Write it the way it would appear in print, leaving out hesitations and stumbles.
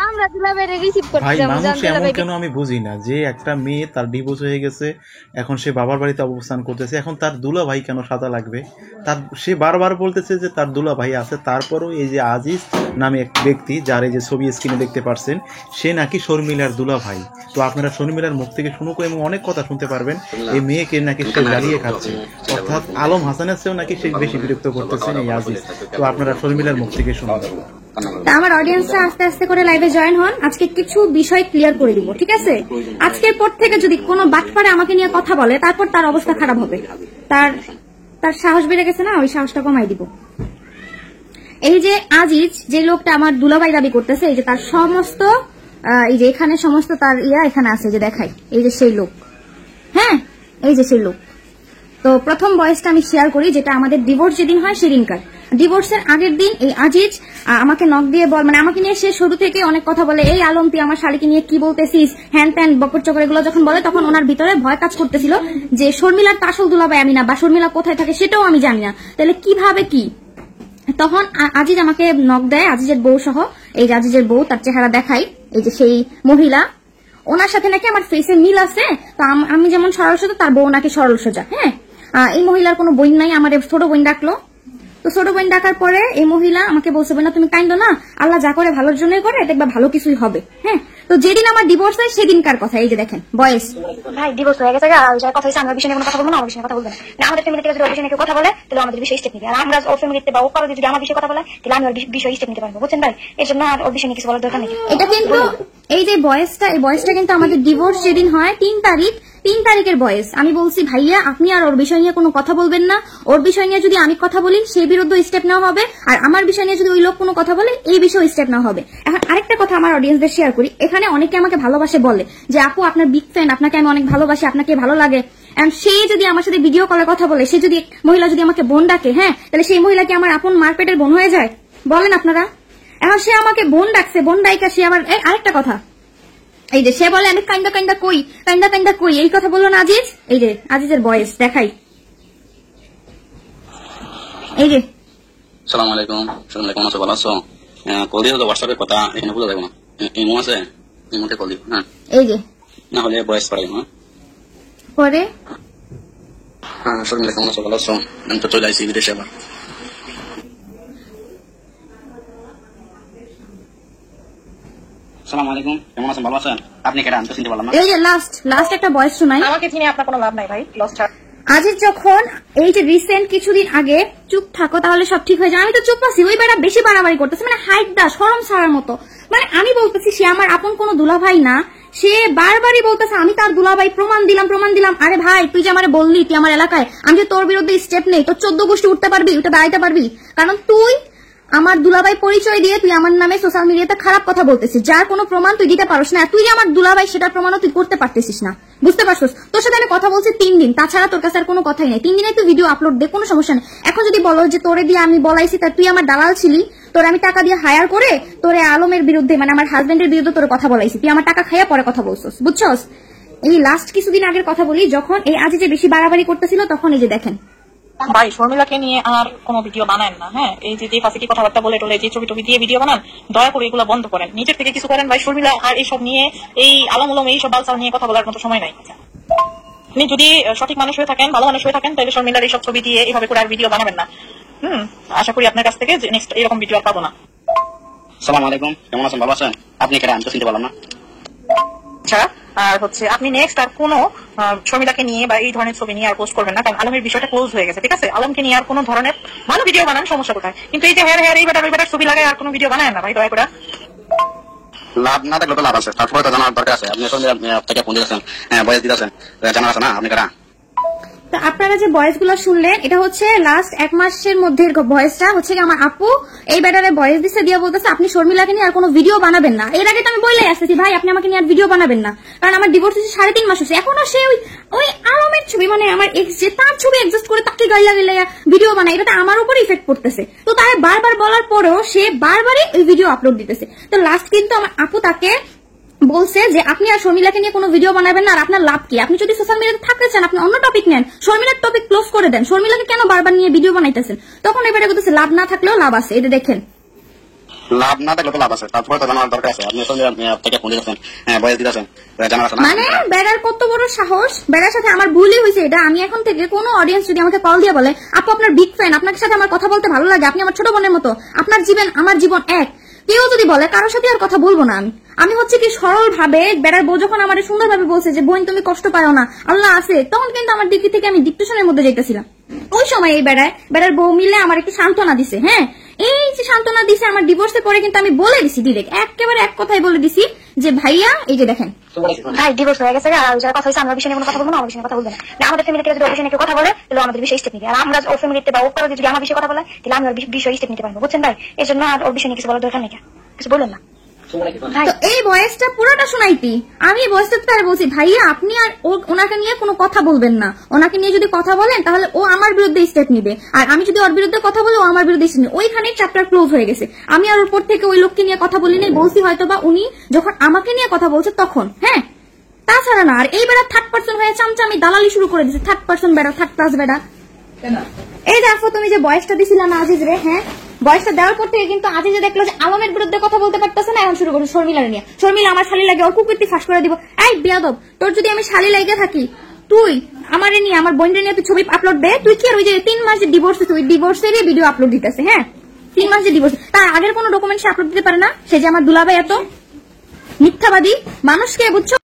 আমরা দুলাভাইরে রিসিভ করতে ভাই যাব মানুষ এমন কেন আমি বুঝি না যে একটা মেয়ে তার ডিভোর্স হয়ে গেছে, এখন সে বাবার বাড়িতে অবস্থান করতেছে, এখন তার দুলা ভাই কেন সাজা লাগবে? তার সে বারবার বলতেছে যে তার দুলা ভাই আছে, তারপরও এই যে আজিজ নামে এক ব্যক্তি, যার এই যে ছবি স্ক্রিনে দেখতে পাচ্ছেন, সে নাকি শর্মিলার দুলা ভাই। তো আপনারা শর্মিলার মুখ থেকে শুনুক এবং অনেক কথা শুনতে পারবেন। এই মেয়েকে নাকি সে জ্বালিয়ে খাচ্ছে, অর্থাৎ আলম হাসানের চেয়েও নাকি সে বেশি বিরক্ত করতেছেন এই আজিজ। তো আপনারা শর্মিলার মুখ থেকে শুনুন। আমার অডিয়েন্সরা আস্তে আস্তে করে লাইভে জয়েন হন। আজকে কিছু বিষয় ক্লিয়ার করে দিব, ঠিক আছে? আজকের পর থেকে যদি কোনো বাটপারে আমাকে নিয়ে কথা বলে, তারপর তার অবস্থা খারাপ হবে। তার সাহস বেড়ে গেছে না, ওই সাহসটা কমাই দিব। এই যে আজিজ, যে লোকটা আমার দুলাভাই দাবি করতেছে, এই যে তার সমস্ত এই যে এখানে সমস্ত তার এখানে আছে, যে দেখাই, এই যে সেই লোক, হ্যাঁ এই যে সেই লোক। তো প্রথম ভয়েসটা আমি শেয়ার করি, যেটা আমাদের ডিভোর্স যেদিন হয় সেদিনকার। ডিভোর্সের আগের দিন এই আজিজ আমাকে নক দিয়ে মানে আমাকে নিয়ে সে শুরু থেকে অনেক কথা বলে, এই আলম তুই আমার শালীকে নিয়ে কি বলতেছিস, হ্যান ত্যান বকর চকর এগুলো যখন বলে, তখন ওনার ভিতরে ভয় কাজ করতেছিল যে শর্মিলার আসল দুলাভাই আমি না, বা শর্মিলা কোথায় থাকে সেটাও আমি জানি না, তাহলে কিভাবে কি। তখন আজিজ আমাকে নক দেয়, আজিজের বউ সহ। এই যে আজিজের বউ, তার চেহারা দেখাই, এই যে সেই মহিলা, ওনার সাথে নাকি আমার ফেসে মিল আছে। তো আমি যেমন সরল সোজা, তার বউ নাকি সরল সোজা। হ্যাঁ, এই মহিলার কোনো বোন নাই, আমার ছোট বোন ডাকলো। তো ছোট বোন ডাকার পরে এই মহিলা আমাকে বলছে, বোন তুমি কাইন্দ না, আল্লাহ যা করে ভালোর জন্যই করে, দেখবা ভালো কিছুই হবে। হ্যাঁ, তো যেদিন আমার ডিভোর্স হয় সেদিনকার কথা, এই যে দেখেন বয়েস। ভাই ডিভোর্স হয়ে গেছে, আর যা কথা হয়েছে আমরা বিষয়ে কোনো কথা বলবো না, আমার বিষয়ে কথা বলবো না। আমাদের ফ্যামিলিতে যদি ওর বিষয়ে কেউ কথা বলে, তাহলে আমাদের বিষয়ে স্টেপ নিবে, আর আমরা ওর ফ্যামিলিতে বা ও কারো যদি আমার বিষয়ে কথা বলে, তাহলে আমি ওর বিষয়ে স্টেপ নিতে পারবো, বুঝছেন ভাই? এর জন্য আর ওর বিষয়ে কিছু বলার দরকার নেই। এটা কিন্তু এই যে বয়েসটা, এই বয়েসটা কিন্তু আমাদের ডিভোর্স যেদিন হয় 3 তারিখের বয়েস। আমি বলছি ভাইয়া আপনি আর ওর বিষয় নিয়ে কোনো কথা বলবেন না, ওর বিষয় নিয়ে যদি আমি কথা বলি সেই বিরুদ্ধে স্টেপ নেওয়া হবে, আর আমার বিষয় নিয়ে যদি ওই লোক কোনো কথা বলে এই বিষয়ে স্টেপ নেওয়া হবে। এখন আরেকটা কথা আমার অডিয়েন্সদের শেয়ার করি, এখানে অনেকে আমাকে ভালোবাসে বলে যে আপু আপনার বিগ ফ্যান, আপনাকে আমি অনেক ভালোবাসি, আপনাকে ভালো লাগে। সে যদি আমার সাথে ভিডিও কলে কথা বলে, সে যদি মহিলা যদি আমাকে বোন ডাকে, হ্যাঁ, তাহলে সেই মহিলা কি আমার আপন মারপেটের বোন হয়ে যায়? বলেন আপনারা। এখন সে আমাকে বোন ডাকছে, বোন ডাইকা সে আবার আরেকটা কথা, এই যে সে বলে আমি কাইন্দা কাইন্দা কই, এই কথা বললো না আজিজ। এই যে আজিজের বয়েস দেখাই, এই যে। সালাম আলাইকুম, কেমন আছো? ভালো আছো? কল দিয়ে তো হোয়াটসঅ্যাপের কথা এখানে বোঝা যাবে না, ইমো আছে, ইমোতে কল দিও। হ্যাঁ, এই যে না হলে বয়স পাই। হ্যাঁ পরে শর্মিলা কেমন আছো? ভালো আছো? আমি তো চলে আসছি বিদেশে আবার। সালাম আলাইকুম, কেমন আছেন? ভালো আছেন? আপনি কেন? আমি তো চিনতে পারলাম না। এই যে লাস্ট একটা বয়েস শোনাই। আমাকে চিনে আপনার কোনো লাভ নাই ভাই, লস ছাড়। আজিজ যখন এই যে রিসেন্ট কিছুদিন আগে চুপ থাকো তাহলে সব ঠিক হয়ে যায়, আমি তো চুপ আছি, ওই বেড়া বেশি বাড়াবাড়ি করতেছে, মানে হাইট দা শরম ছাড়ার মতো। মানে আমি বলতেছি সে আমার আপন কোনো দুলাভাই না, সে বারবারই বলতেছে আমি তার দুলাভাই, প্রমাণ দিলাম। আরে ভাই তুই যে আমারে বললি তুই আমার এলাকায়, আমি যে তোর বিরুদ্ধে স্টেপ নেই, তোর 14 গোষ্ঠী উঠতে পারবি, ওটা দাঁড়াইতে পারবি? কারণ তুই আমার দুলাভাই পরিচয় দিয়ে তুই আমার নামে সোশ্যাল মিডিয়াতে খারাপ কথা বলতেছিস, যার কোনো প্রমাণ তুই দিতে পারস না। তুই যে আমার দুলাভাই সেটার প্রমাণও তুই করতে পারতেছিস না, বুঝতে পারছিস? তোর সাথে আমি কথা বলছি 3 দিন, তাছাড়া তোর কাছে আর কোনো কথাই নেই। 3 দিনে তুই ভিডিও আপলোড দে, কোনো সমস্যা নেই। এখন যদি বলো যে তোরে দিয়ে আমি বলাইছি, তা তুই আমার দালাল ছিলি, তোর আমি টাকা দিয়ে হায়ার করে তোরে আলমের বিরুদ্ধে, মানে আমার হাজবেন্ডের বিরুদ্ধে তোর কথা বলাইছি, তুই আমার টাকা খাইয়া পরে কথা বলছিস, বুঝছস? এই লাস্ট কিছুদিন আগের কথা বলি, যখন এই আজিজে বেশি বাড়াবাড়ি করতেছিল, তখন এই যে দেখেন ভাই শর্মিলাকে নিয়ে আর কোনো ভিডিও বানান না। হ্যাঁ, এই যে ফাঁসিটি কথাবার্তা বলে টোলে যে ছবি দিয়ে ভিডিও বানান, দয়া করে এগুলো বন্ধ করেন, নিজের থেকে কিছু করেন ভাই। শর্মিলা আর এইসব নিয়ে, এই আলম এইসব বালসাল নিয়ে কথা বলার মতো সময় নাই। আপনি যদি সঠিক মানুষ হয়ে থাকেন, ভালো মানুষ হয়ে থাকেন, তাহলে শর্মিলার এইসব ছবি দিয়ে এইভাবে করে আর ভিডিও বানাবেন না। আশা করি আপনার কাছ থেকে নেক্সট এরকম ভিডিও আর পাবো না। সালাম আলাইকুম, কেমন আছেন? ভালো আছেন? আপনি কেন? আমি তো চিনতে পারলাম না। আচ্ছা, আর হচ্ছে আপনি নেক্সট আর কোনো শর্মিলাকে নিয়ে বা এই ধরনের ছবি নিয়ে আর পোস্ট করবেন না, কারণ আলমের বিষয়টা ক্লোজ হয়ে গেছে, ঠিক আছে? আলমকে নিয়ে আর কোনো ধরনের ভালো ভিডিও বানান, সমস্যা কোথায়? কিন্তু এই যে হেয়ার এই বেটার ছবি লাগায় আর কোনো ভিডিও বানায় না ভাই, দয়া করে। লাভ না থাকলে তো লাভ আছে, তারপরে তো জানার দরকার আছে। আপনি থেকে ফোন দিয়েছেন, বয়স দিতেছেন, জানার আছে না আপনি কারা। তো আপনারা যে ভয়েস গুলো শুনলেন, এটা হচ্ছে লাস্ট 1 মাসের মধ্যে ভয়েসটা হচ্ছে আমার আপু এই ব্যাটারে ভয়েস দিচ্ছে, দিয়ে বলতেছে আপনি শর্মিলাকে নিয়ে আর কোনো ভিডিও বানাবেন না। এর আগে তো আমি বলেই আসতেছি ভাই আপনি আমাকে নিয়ে আর ভিডিও বানাবেন না, কারণ আমার ডিভোর্স হচ্ছে 3.5 মাস হচ্ছে, এখনো সে ওই আলমের ছবি, মানে আমার এক্স যে তার ছবি অ্যাডজাস্ট করে তাকে গাইলা ভিডিও বানায়, এটা তো আমার উপর ইফেক্ট পড়তেছে। তো তার বারবার বলার পরেও সে বারবারই ওই ভিডিও আপলোড দিতেছে। তো লাস্ট কিন্তু আমার আপু তাকে বলছে যে আপনি আর শর্মিলাকে নিয়ে কোনো ভিডিও বানাবেন না, আর আপনার লাভ কি? আপনি যদি সোশ্যাল মিডিয়াতে থাকতে চান আপনি অন্য টপিক নেন, শর্মিলার টপিক ক্লোজ করে দেন, শর্মিলাকে কেন বারবার নিয়ে ভিডিও বানাইতেছেন? তখন এবারে বলতেছে লাভ না থাকলেও লাভ আছে, এটা দেখেন। লাভ না থাকলে তো লাভ আছে, তারপরে তো জানার দরকার আছে। আপনি তো থেকে ফোন দিতেছেন, বয়স দিতেছেন, জানার আছে না। মানে বেড়ার কত বড় সাহস, বেড়ার সাথে আমার ভুলই হয়েছে এটা। আমি এখন থেকে কোনো অডিয়েন্স যদি আমাকে কল দিয়ে বলে আপু আপনার বিগ ফ্যান, আপনার সাথে আমার কথা বলতে ভালো লাগে, আপনি আমার ছোট বোনের মতো, আপনার জীবন আমার জীবন এক, কেউ যদি বলে কারোর সাথে আর কথা বলবো না। আমি হচ্ছে কি সরল ভাবে, বেড়ার বউ যখন আমার সুন্দর ভাবে বলছে যে বোন তুমি কষ্ট পাও না, আল্লাহ আছে, তখন কিন্তু আমার দিক থেকে আমি ডিপ্রেশনের মধ্যে যাইতেছিলাম। ওই সময় এই বেড়ার বউ মিলে আমার একটু সান্ত্বনা দিছে। হ্যাঁ, এই যে সান্ত্বনা দিছে আমার ডিভোর্সের পরে কিন্তু আমি বলে দিছি ডিরেক্ট, একেবারে এক কথাই বলে দিছি যে ভাইয়া এই যে দেখেন ভাই ডিভোর্স হয়ে গেছে, আর যারা কথা হয়েছে আমরা বিষয়ে কোনো কথা বলবো না, আমার বিষয়ে কথা বলবো না। আমাদের ফ্যামিলি থেকে যদি ওর বিষয়ে কেউ কথা বলে তাহলে আমাদের বিষয়ে স্টেপ নিবে, আর আমরা ওর ফ্যামিলিতে বা ওর যদি আমার বিষয়ে কথা বলে তাহলে আমি ওর বিষয়ে স্টেপ নিতে পারবো, বুঝছেন ভাই? এই জন্য আর ওর বিষয়ে কিছু বলার দরকার নেই, কিছু বললেন না। তো এই ভয়েসটা পুরোটা শোনাইতি, আমি ভয়েসটা তারা বলছি ভাইয়া আপনি আর ওনাকে নিয়ে কোনো কথা বলবেন না, ওনাকে নিয়ে যদি কথা বলেন তাহলে ও আমার বিরুদ্ধে স্টেপ নিবে, আর আমি যদি ওর বিরুদ্ধে কথা বলি ও আমার বিরুদ্ধে স্টেপ নিবে। ওইখানে চ্যাপ্টার ক্লোজ হয়ে গেছে। আমি আর ওর পর থেকে ওই লোককে নিয়ে কথা বলি নাই, বলছি হয়তো বা উনি যখন আমাকে নিয়ে কথা বলছে তখন। হ্যাঁ, তাছাড়া না। আর এই বেড়া থার্ড পার্সন হয়ে চামচামি দালালি শুরু করে দিচ্ছে, থার্ড পার্সন বেড়া, থার্ড ক্লাস বেড়া। এই দেখো তুমি যে বয়সটা দিছিলা না আজিজ রে, হ্যাঁ বয়সটা দেওয়ার পর থেকে কিন্তু আজিজে দেখলো যে আলমের বিরুদ্ধে কথা বলতে পারতেছে না, এখন শুরু করছে শর্মিলার নিয়ে। শর্মিলা আমার শালি লাগে, ওর কুকুরটি ফাঁস করে দিব। এই বিয়াদব, তোর যদি আমি শালি লাগে থাকি, তুই আমারে নিয়ে আমার বোনের নিয়ে তুই ছবি আপলোড দে, তুই কি আর ওই যে 3 মাস যে ডিভোর্স হয়েছে ওই ডিভোর্সেরই ভিডিও আপলোড দিতেছে। হ্যাঁ, 3 মাস যে ডিভোর্স, তার আগের কোনো ডকুমেন্ট সে আপলোড দিতে পারে না। সে যে আমার দুলাভাই এত মিথ্যাবাদী মানুষকে, বুঝছো?